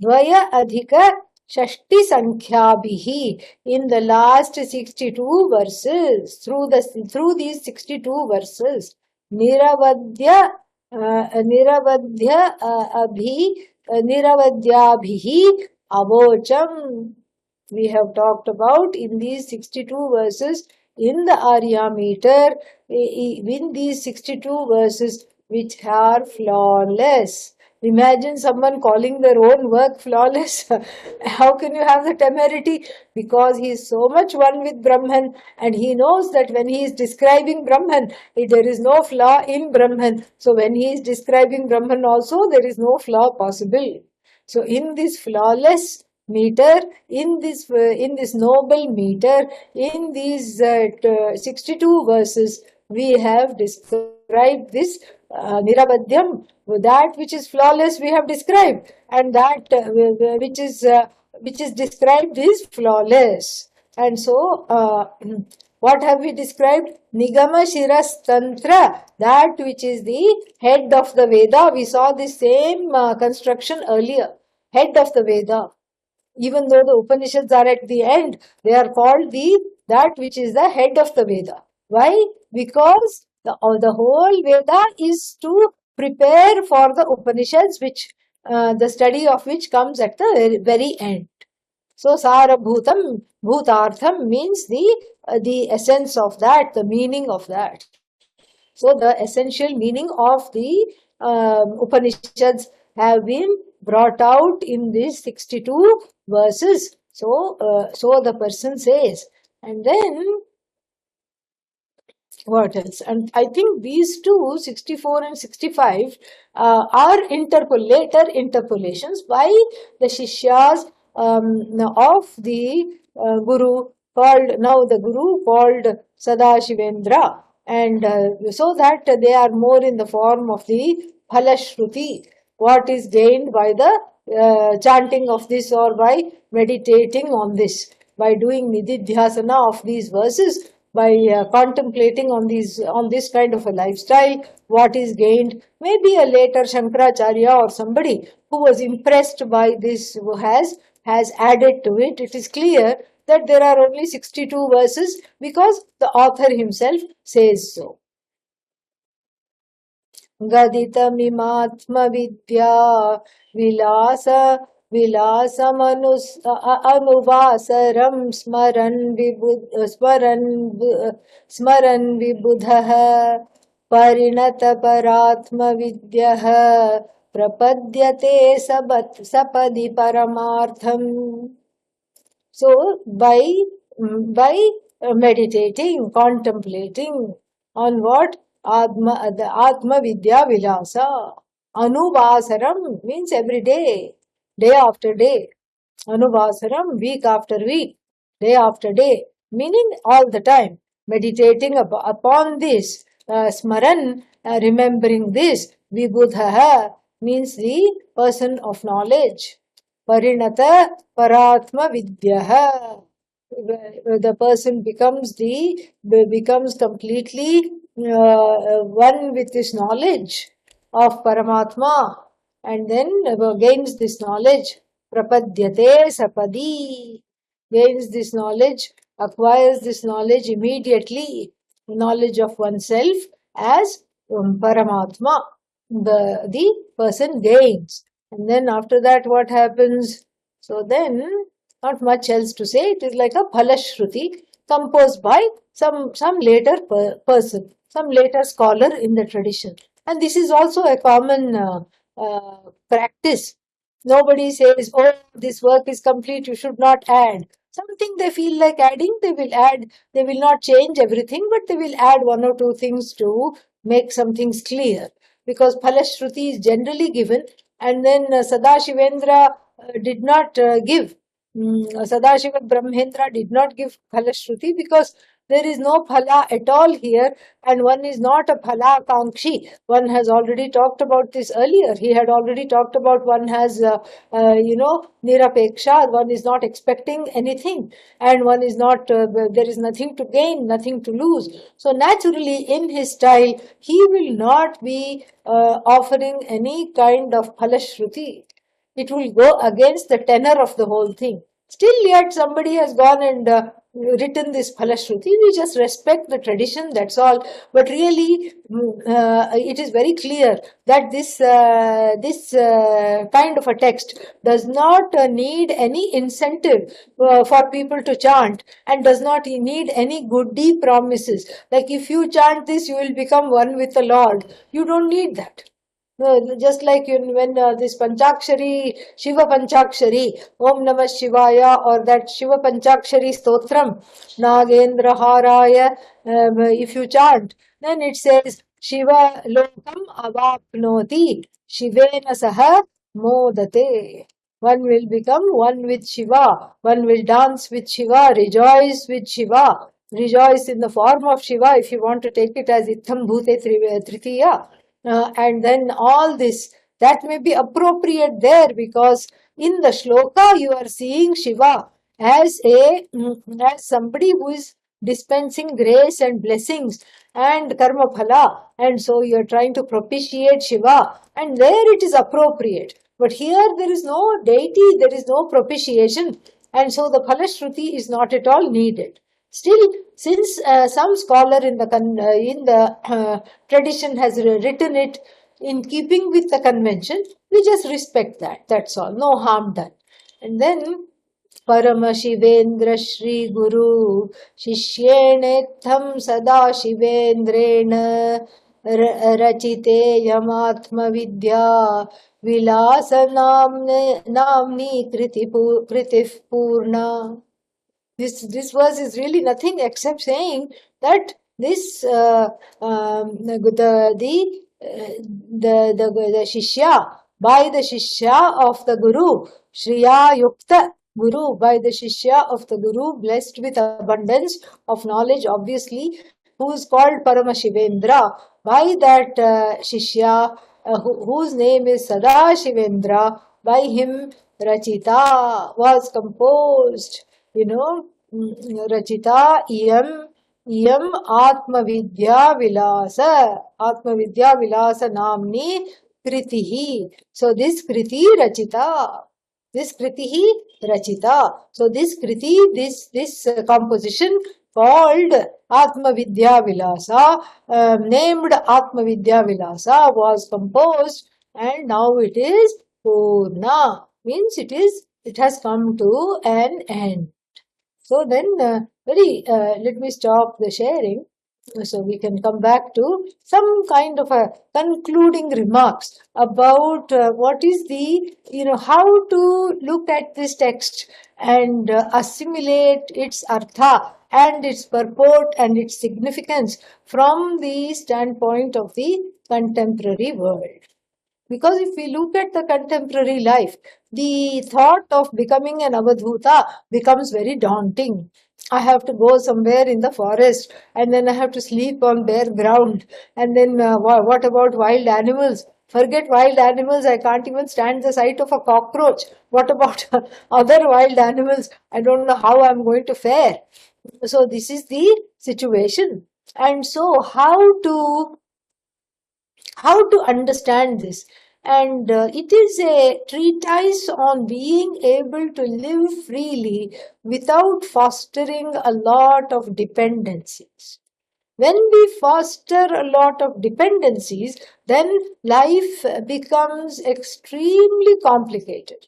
Dvaya Adhika Shashti Sankhyabihi. In the last 62 verses, through these 62 verses, Niravadya, Niravadya Abhi, Niravadyabihi Avocham. We have talked about in these 62 verses in the Arya meter, in these 62 verses which are flawless. Imagine someone calling their own work flawless. How can you have the temerity? Because he is so much one with Brahman, and he knows that when he is describing Brahman, there is no flaw in Brahman. So when he is describing Brahman also, there is no flaw possible. So in this flawless meter, in this noble meter, in these 62 verses, we have described this Nirabhadyam, that which is flawless we have described, and that which is described is flawless. And so what have we described? Nigama Shiras Tantra, that which is the head of the Veda. We saw the same construction earlier. Head of the Veda. Even though the Upanishads are at the end, they are called that which is the head of the Veda. Why? Because the whole Veda is to prepare for the Upanishads, which the study of which comes at the very end. So Sarabhutam, Bhutartham means the essence of that, the meaning of that. So the essential meaning of the Upanishads have been brought out in these 62 verses. So the person says. And then what else? And I think these two, 64 and 65, are later interpolations by the Shishyas of the Guru called Sadashivendra. And so that they are more in the form of the Phalashruti, what is gained by the chanting of this or by meditating on this, by doing nididhyasana of these verses, by contemplating on this kind of a lifestyle, what is gained. Maybe a later Shankaracharya or somebody who was impressed by this, who has added to it. It is clear that there are only 62 verses because the author himself says so. Gaditamimatmavidya vilasa anuvasaram smaran vibudhaha parinata paratmavidyah prapadyate sapadi paramartham. So by meditating, contemplating on what? The Atmavidyavilasa. Anuvasaram means every day, day after day. Anuvasaram, week after week, day after day, meaning all the time. Meditating upon this, smaran, remembering this, vibudhaha means the person of knowledge. Parinata paratma vidyaha. The person becomes completely one with this knowledge of Paramatma, and then gains this knowledge. Prapadyate sapadi, gains this knowledge, acquires this knowledge immediately, knowledge of oneself as Paramatma, the person gains. And then after that what happens? So then not much else to say. It is like a Phalashruti composed by some later person, some later scholar in the tradition. And this is also a common practice. Nobody says, oh, this work is complete, you should not add. Something they feel like adding, they will add. They will not change everything, but they will add one or two things to make some things clear. Because Phalashruti is generally given, and then Sadashivendra did not give. Sadashiva Brahmendra did not give Phalashruti because there is no phala at all here, and one is not a phala kankshi. One has already talked about this earlier. He had already talked about one has, nirapeksha, one is not expecting anything, and one is not, there is nothing to gain, nothing to lose. So naturally, in his style, he will not be offering any kind of phalashruti. It will go against the tenor of the whole thing. Still, yet somebody has gone and written this Phalashruti. We just respect the tradition, that's all. But really, it is very clear that this kind of a text does not need any incentive for people to chant, and does not need any goody promises. Like if you chant this, you will become one with the Lord. You don't need that. No, just like when this Panchakshari, Shiva Panchakshari, Om Namah Shivaya, or that Shiva Panchakshari Stotram, Nagendra Haraya, if you chant, then it says, Shiva Lokam Avapnoti, Shivena Saha Modate. One will become one with Shiva, one will dance with Shiva, rejoice with Shiva, rejoice in the form of Shiva, if you want to take it as Itham Bhute Tritiya. And then all this, that may be appropriate there, because in the shloka you are seeing Shiva as somebody who is dispensing grace and blessings and karma phala, and so you are trying to propitiate Shiva, and there it is appropriate. But here there is no deity, there is no propitiation, and so the phalashruti is not at all needed. Still, since some scholar in the tradition has written it in keeping with the convention, we just respect that. That's all. No harm done. And then Paramashivendra Shri Guru Shishyene Sada Shivendrena Rachite Yamatmavidya Vilasa Namni Kritif Purna. This verse is really nothing except saying that this the Shishya, by the Shishya of the Guru, Shriya Yukta Guru, by the Shishya of the Guru, blessed with abundance of knowledge, obviously, who is called Paramashivendra, by that Shishya, whose name is Sadashivendra, by him Rachita was composed. Rachita iyam Atmavidyavilasa namni kritihi. So this kriti rachita. So this kriti, this composition called Atmavidyavilasa, named Atmavidyavilasa, was composed, and now it is Purna. Means it has come to an end. So then, let me stop the sharing so we can come back to some kind of a concluding remarks about what is how to look at this text and assimilate its artha and its purport and its significance from the standpoint of the contemporary world. Because if we look at the contemporary life, the thought of becoming an avadhuta becomes very daunting. I have to go somewhere in the forest, and then I have to sleep on bare ground. And then what about wild animals? Forget wild animals, I can't even stand the sight of a cockroach. What about other wild animals? I don't know how I'm going to fare. So this is the situation. And so how to understand this? And it is a treatise on being able to live freely without fostering a lot of dependencies. When we foster a lot of dependencies, then life becomes extremely complicated.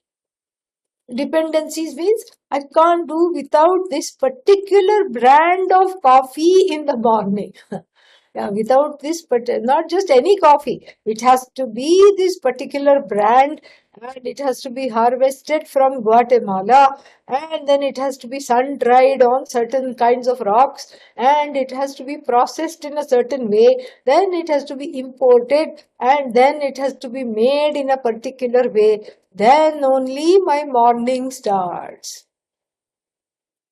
Dependencies means I can't do without this particular brand of coffee in the morning. Yeah, without this, but not just any coffee. It has to be this particular brand, and it has to be harvested from Guatemala, and then it has to be sun dried on certain kinds of rocks, and it has to be processed in a certain way, then it has to be imported, and then it has to be made in a particular way. Then only my morning starts.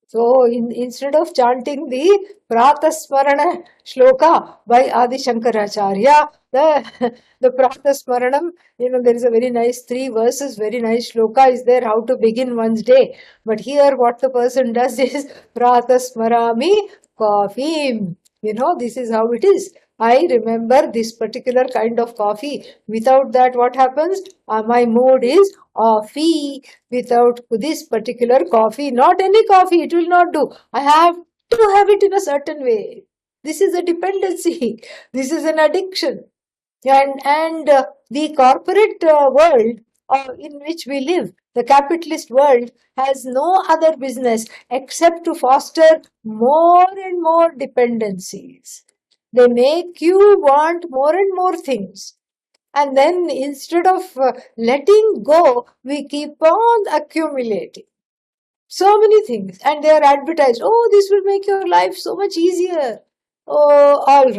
So instead of chanting the Pratasmarana Shloka by Adi Shankaracharya, the Pratasmaranam, there is a very nice 3 verses, very nice shloka is there, how to begin one's day. But here what the person does is Pratasmarami coffee. This is how it is. I remember this particular kind of coffee. Without that, what happens? My mood is offy. Without this particular coffee, not any coffee, it will not do. I have to have it in a certain way. This is a dependency. This is an addiction. And the corporate world in which we live, the capitalist world, has no other business except to foster more and more dependencies. They make you want more and more things. And then instead of letting go, we keep on accumulating so many things, and they are advertised. Oh, this will make your life so much easier. Oh, all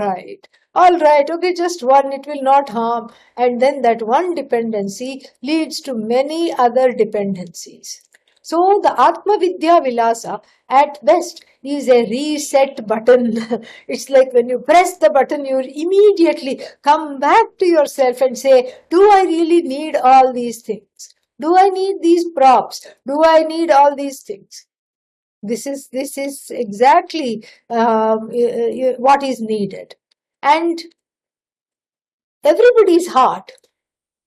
right, okay, just one, it will not harm. And then that one dependency leads to many other dependencies. So the Atmavidyavilasa at best is a reset button. It's like when you press the button, you immediately come back to yourself and say, do I really need all these things? Do I need these props? Do I need all these things? This is exactly what is needed. And everybody's heart,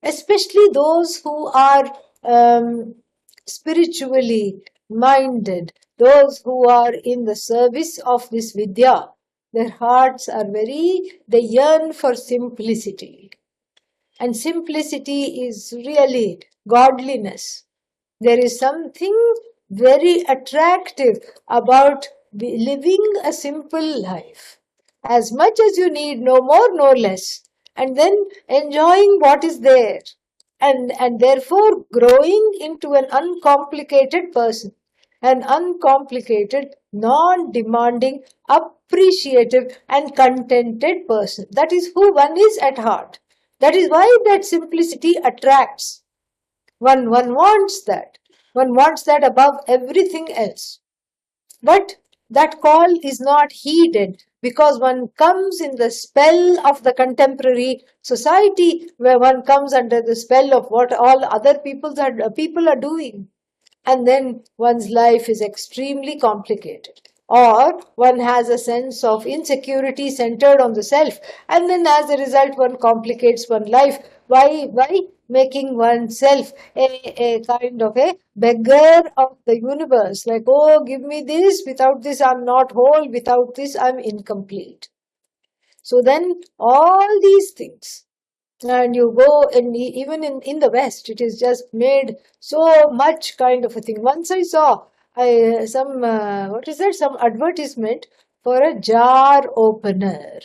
especially those who are spiritually minded, those who are in the service of this Vidya, their hearts are they yearn for simplicity. And simplicity is really godliness. There is something very attractive about living a simple life. As much as you need, no more, no less. And then enjoying what is there. And therefore growing into an uncomplicated person. An uncomplicated, non-demanding, appreciative and contented person. That is who one is at heart. That is why that simplicity attracts. One wants that. One wants that above everything else. But that call is not heeded because one comes in the spell of the contemporary society, where one comes under the spell of what all other people are doing. And then one's life is extremely complicated. Or one has a sense of insecurity centered on the self, and then as a result one complicates one's life by making oneself a kind of a beggar of the universe. Like, oh, give me this, without this I'm not whole, without this I'm incomplete. So then all these things, and you go, and even in the West, it is just made so much kind of a thing. Once I saw some advertisement for a jar opener.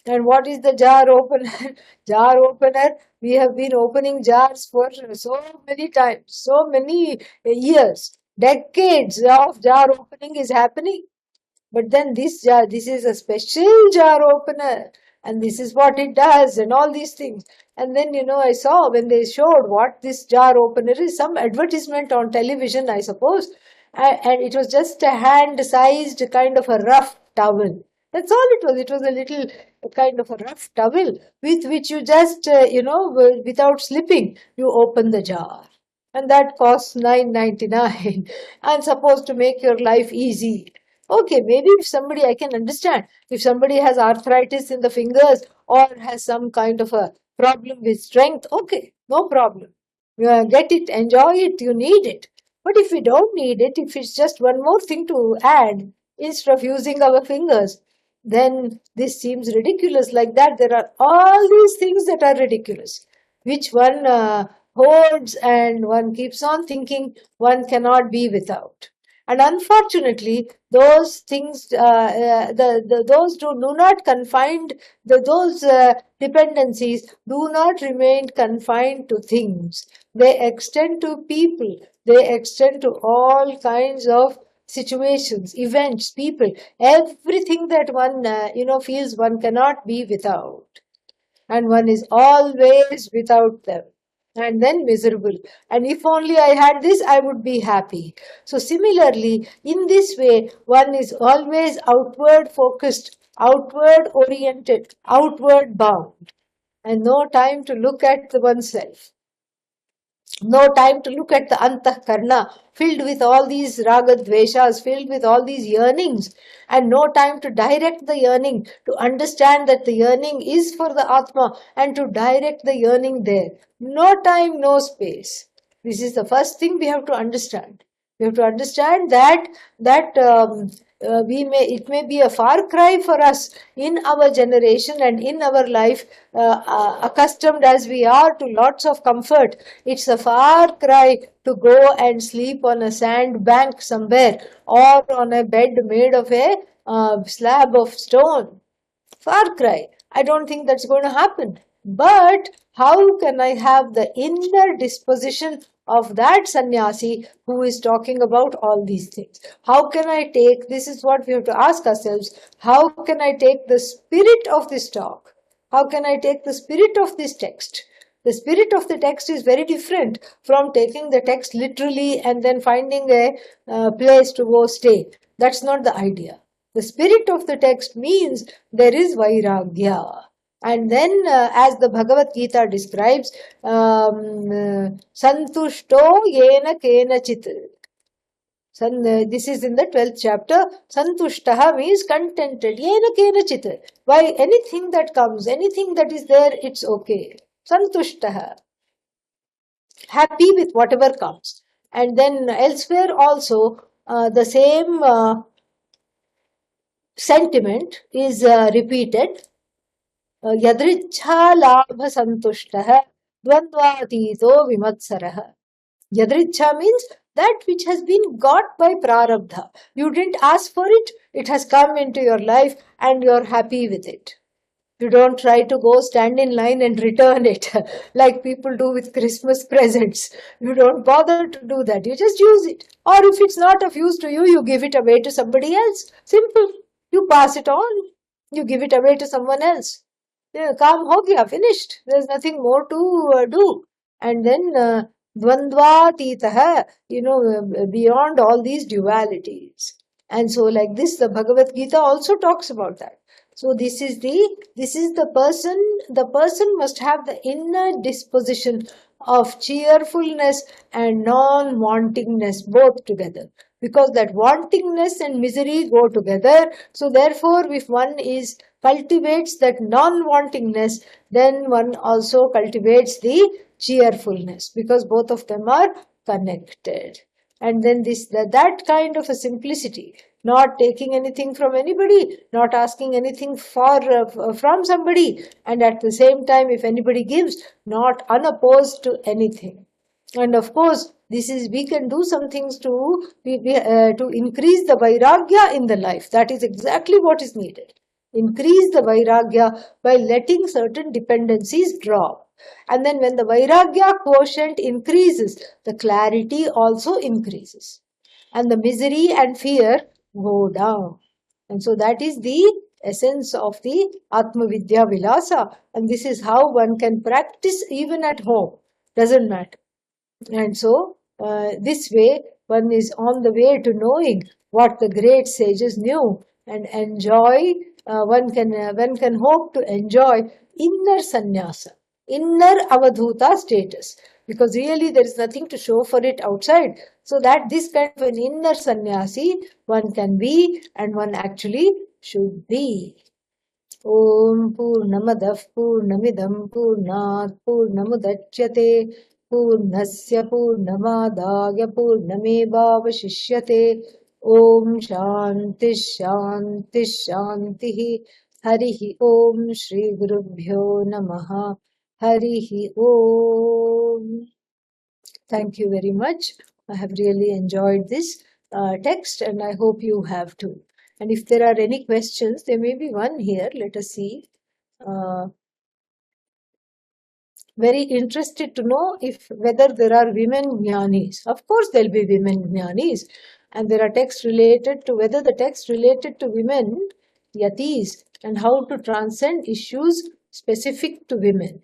And what is the jar opener? Jar opener, we have been opening jars for so many times, so many years. Decades of jar opening is happening. But then this is a special jar opener, and this is what it does, and all these things. And then, I saw when they showed what this jar opener is, some advertisement on television, I suppose, and it was just a hand-sized kind of a rough towel. That's all it was. It was a little kind of a rough towel with which you just, without slipping, you open the jar. And that costs $9.99 and supposed to make your life easy. Okay, maybe if somebody, I can understand, if somebody has arthritis in the fingers or has some kind of a problem with strength, okay, no problem. Get it, enjoy it, you need it. But if we don't need it, if it's just one more thing to add instead of using our fingers, then this seems ridiculous. Like that, there are all these things that are ridiculous, which one holds and one keeps on thinking one cannot be without. And unfortunately, those things, those do not confined, those dependencies do not remain confined to things. They extend to people. They extend to all kinds of situations, events, people, everything that one, feels one cannot be without. And one is always without them, and then miserable. And if only I had this, I would be happy. So similarly, in this way, one is always outward focused, outward oriented, outward bound, and no time to look at oneself. No time to look at the antahkarna, filled with all these raga dveshas, filled with all these yearnings, and no time to direct the yearning, to understand that the yearning is for the Atma, and to direct the yearning there. No time, no space. This is the first thing we have to understand. We have to understand that it may be a far cry for us in our generation and in our life, accustomed as we are to lots of comfort. It's a far cry to go and sleep on a sand bank somewhere, or on a bed made of a slab of stone. Far cry. I don't think that's going to happen. But how can I have the inner disposition of that sannyasi who is talking about all these things? How can I take, this is what we have to ask ourselves, how can I take the spirit of this talk? How can I take the spirit of this text? The spirit of the text is very different from taking the text literally and then finding a place to go stay. That's not the idea. The spirit of the text means there is vairagya. And then, as the Bhagavad Gita describes, santushto yena kenachit. This is in the 12th chapter. Santushtaha means contented. Yena kenachit. By anything that comes, anything that is there, it's okay. Santushtaha. Happy with whatever comes. And then elsewhere also, the same sentiment is repeated. Yadrichha labha santushtah dvandvatito vimatsarah. Yadrichha means that which has been got by prarabdha. You didn't ask for it, it has come into your life and you're happy with it. You don't try to go stand in line and return it like people do with Christmas presents. You don't bother to do that. You just use it. Or if it's not of use to you, you give it away to somebody else. Simple. You pass it on. You give it away to someone else. Kaam ho gaya, finished. There's nothing more to do. And then dvandvatitah, beyond all these dualities. And so like this, the Bhagavad Gita also talks about that. So this is the person must have the inner disposition of cheerfulness and non-wantingness both together. Because that wantingness and misery go together. So therefore, if one cultivates that non-wantingness, then one also cultivates the cheerfulness, because both of them are connected. And then that kind of a simplicity, not taking anything from anybody, not asking anything from somebody, and at the same time, if anybody gives, not unopposed to anything. And of course, we can do some things to increase the vairagya in the life. That is exactly what is needed. Increase the vairagya by letting certain dependencies drop. And then when the vairagya quotient increases, the clarity also increases. And the misery and fear go down. And so that is the essence of the Atmavidyavilasa. And this is how one can practice even at home. Doesn't matter. And so this way one is on the way to knowing what the great sages knew, and enjoy, one can hope to enjoy inner sannyasa, inner avadhuta status, because really there is nothing to show for it outside. So that this kind of an inner sannyasi one can be, and one actually should be. Om Purnamadah Purnamidam Purnat Purnamudachyate Purnasya Purnamadaya Purnamevavashishyate. Om Shanti Shanti Shanti. Harihi Om Shri Gurubhyo Namaha. Harihi Om. Thank you very much. I have really enjoyed this. text, and I hope you have too. And if there are any questions, there may be one here. Let us see. Very interested to know if whether there are women jnanis. Of course, there'll be women jnanis, and there are texts related to whether the text related to women yatis and how to transcend issues specific to women.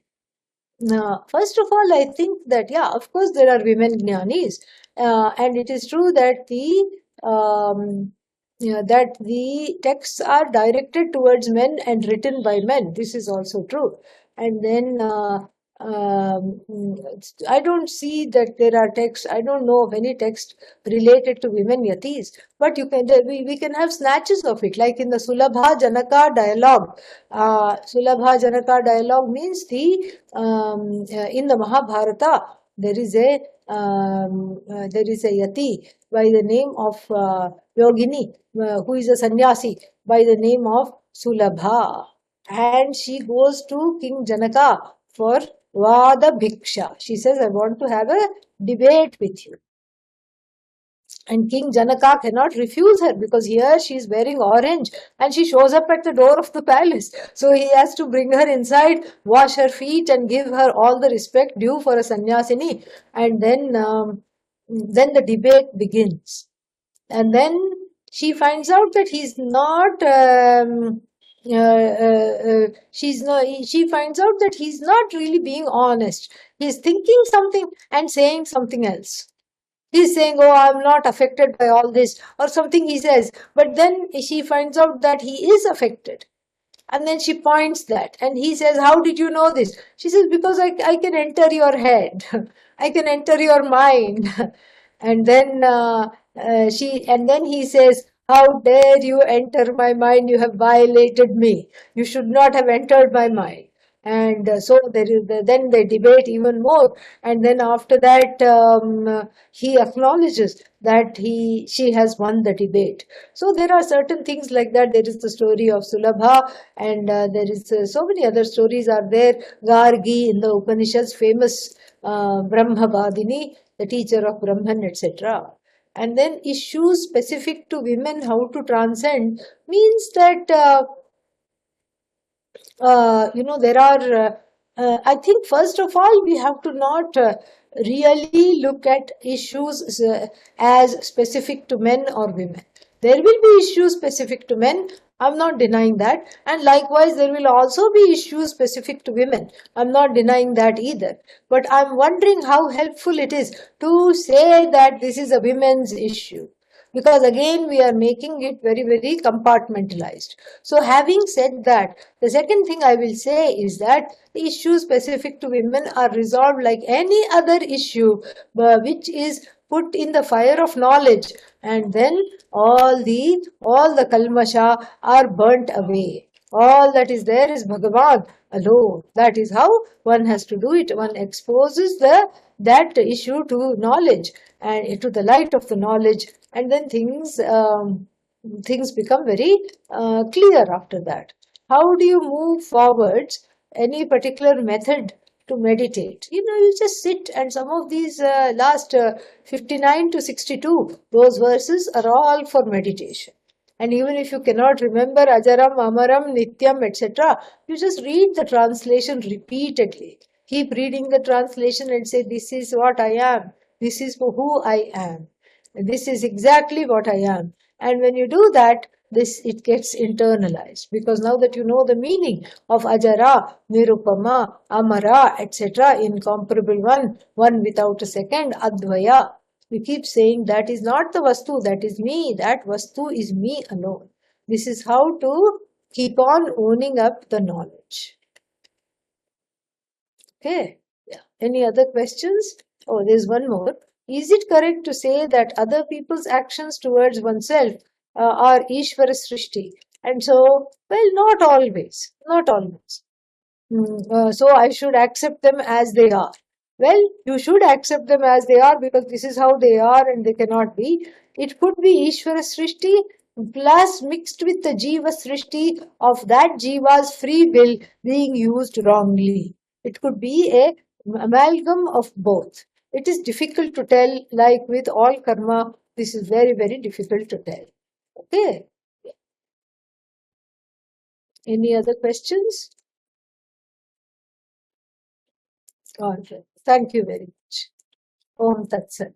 Now, first of all, I think that, yeah, of course, there are women jnanis, and it is true that that the texts are directed towards men and written by men. This is also true. And then I don't see that there are texts. I don't know of any text related to women yatis, but we can have snatches of it, like in the Sulabha Janaka dialogue. Sulabha Janaka dialogue means in the Mahabharata there is a yati by the name of Yogini, who is a sannyasi by the name of Sulabha, and she goes to King Janaka for Vada Bhiksha. She says, I want to have a debate with you. And King Janaka cannot refuse her, because here she is wearing orange and she shows up at the door of the palace. So he has to bring her inside, wash her feet and give her all the respect due for a sannyasini. And then the debate begins. And then she finds out that he's not... she finds out that he's not really being honest. He's thinking something and saying something else. He's saying, oh, I'm not affected by all this, or something he says. But then she finds out that he is affected. And then she points that. And he says, how did you know this? She says, because I can enter your head. I can enter your mind. And then he says, how dare you enter my mind? You have violated me. You should not have entered my mind. And so then they debate even more. And then after that, he acknowledges that she has won the debate. So there are certain things like that. There is the story of Sulabha, and there is so many other stories are there. Gargi in the Upanishads, famous Brahmavadini, the teacher of Brahman, etc. And then issues specific to women, how to transcend, means that there are, I think first of all, we have to not really look at issues as specific to men or women. There will be issues specific to men. I'm not denying that. And likewise, there will also be issues specific to women. I'm not denying that either. But I'm wondering how helpful it is to say that this is a women's issue. Because again, we are making it very, very compartmentalized. So having said that, the second thing I will say is that the issues specific to women are resolved like any other issue which is put in the fire of knowledge, and then all the kalmasha are burnt away. All that is there is Bhagavan alone. That is how one has to do it. One exposes that issue to knowledge and to the light of the knowledge, and then things become very clear after that. How do you move forwards? Any particular method to meditate? You just sit, and some of these last 59 to 62, those verses are all for meditation. And even if you cannot remember Ajaram, Amaram, Nityam, etc., you just read the translation repeatedly. Keep reading the translation and say, this is what I am. This is who I am. This is exactly what I am. And when you do that, it gets internalized. Because now that you know the meaning of Ajara, Nirupama, Amara, etc., incomparable one without a second, Advaya, we keep saying that is not the Vastu, that is me, that Vastu is me alone. This is how to keep on owning up the knowledge. Okay. Yeah. Any other questions? Oh, there's one more. Is it correct to say that other people's actions towards oneself are Ishvara Srishti? And so, well, not always. Not always. So I should accept them as they are. Well, you should accept them as they are, because this is how they are and they cannot be. It could be Ishvara Srishti plus mixed with the Jiva Srishti of that Jiva's free will being used wrongly. It could be an amalgam of both. It is difficult to tell, like with all karma, This is very, very difficult to tell. Okay. Any other questions? All right. Thank you very much. Om Tat Sat.